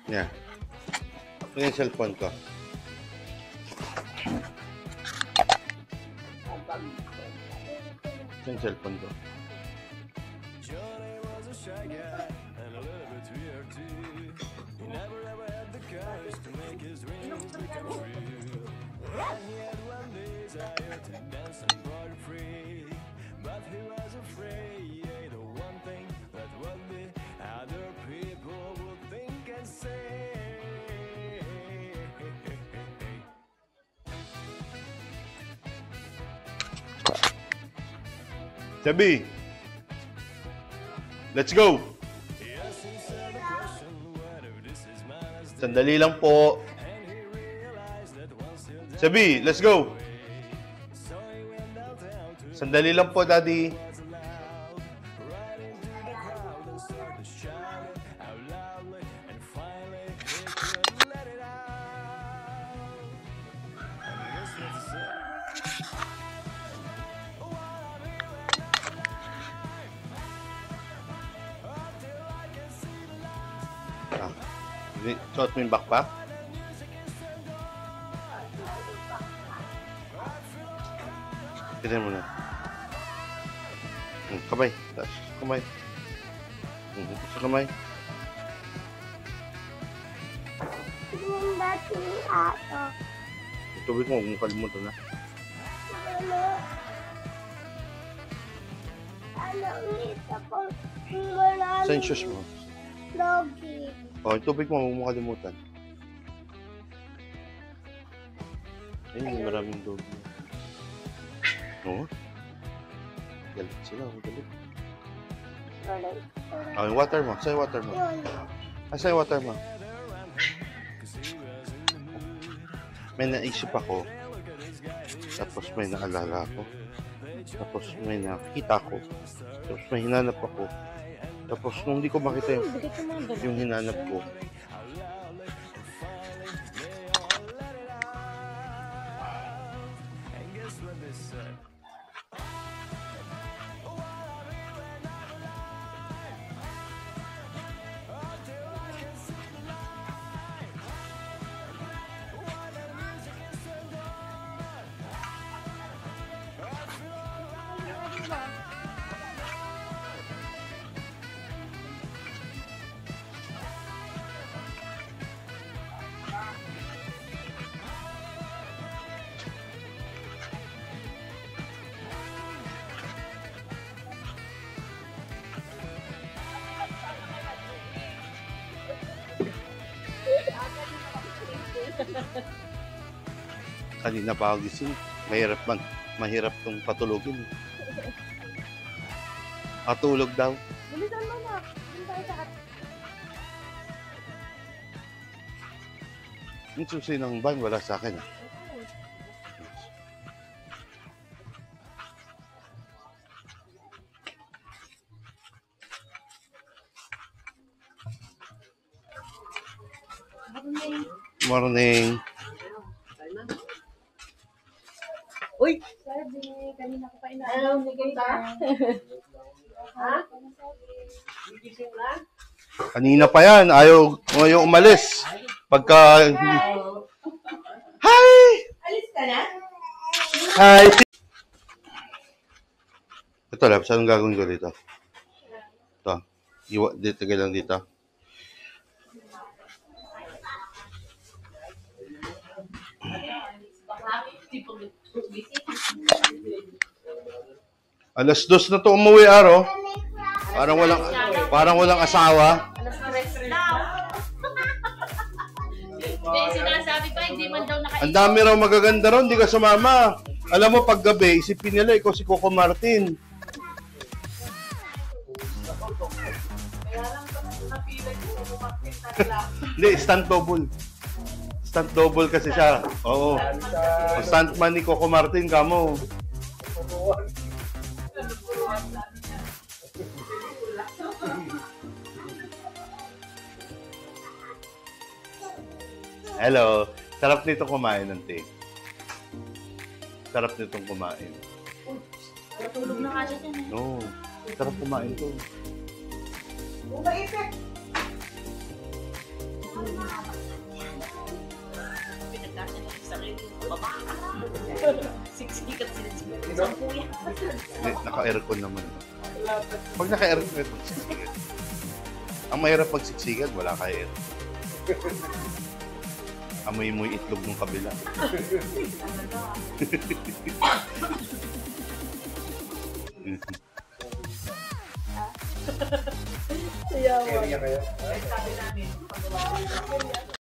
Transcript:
Yeah. Ito yung cellphone ko. Ito yung cellphone ko. Sabi, let's go! Sandali lang po. Sabi, let's go! Sandali lang po, Daddy. Suot mo yung backpack? Tignan mo na. Kamay. Taas. Kamay. Sa kamay. Yung dati ni Ato. Tubig mo, huwag mo kalimutan na. Ulit ako. Maraming Saan yung shoes mo? Logi. Oh, yung tubig mo, huwag mo kalimutan. Ayun, maraming dog. Oo. Galit sila, galit. Oh, yung water mo. Saan yung water mo? Yun. Saan yung water mo? May naisip ako. Tapos may naalala ako. Tapos may nakita ko. Tapos may hinanap ako. Tapos nung hindi ko makita yung hinanap ko. Kanina pa ako gising. Mahirap tong patulogin. Patulog daw. Bilisan mo na. Bilisan tayo sa at. Yung susi ng van, wala sa akin. Morning. Uy! Sabi, kanina ko pa inaalam ni Gaita. Ha? Gising na? Kanina pa yan. Ayaw umalis. Pagka... Hi! Alis ka na? Hi! Ito lang. Saan gagawin ko dito? Ito. Dito lang dito. Alas 2 na to umuwi, Aro. Parang walang asawa. Hindi, sinasabi pa, hindi man daw nakaisip. Ang dami raw magaganda raw, hindi ka sumama. Alam mo, pag gabi, isipin nila, ikaw si Coco Martin. Hindi, stunt double. Stunt double kasi siya. Oo. Stuntman ni Coco Martin, kamo. Hello. Sarap nito kumain ng tea. Sarap nitong kumain. Natulog na kasi dyan eh. No. Sarap kumain to. Pinagkasya ng sarili ng baba. Siksikat sila sila. Sampu yan. Naka-aircon naman. Pag naka-aircon, magsiksikan. Ang mahirap pagsiksikan, wala kaya aircon. Amoy mo yung itlog ng kabila. Kaya mo. Kaya kayo. Sabi namin, pag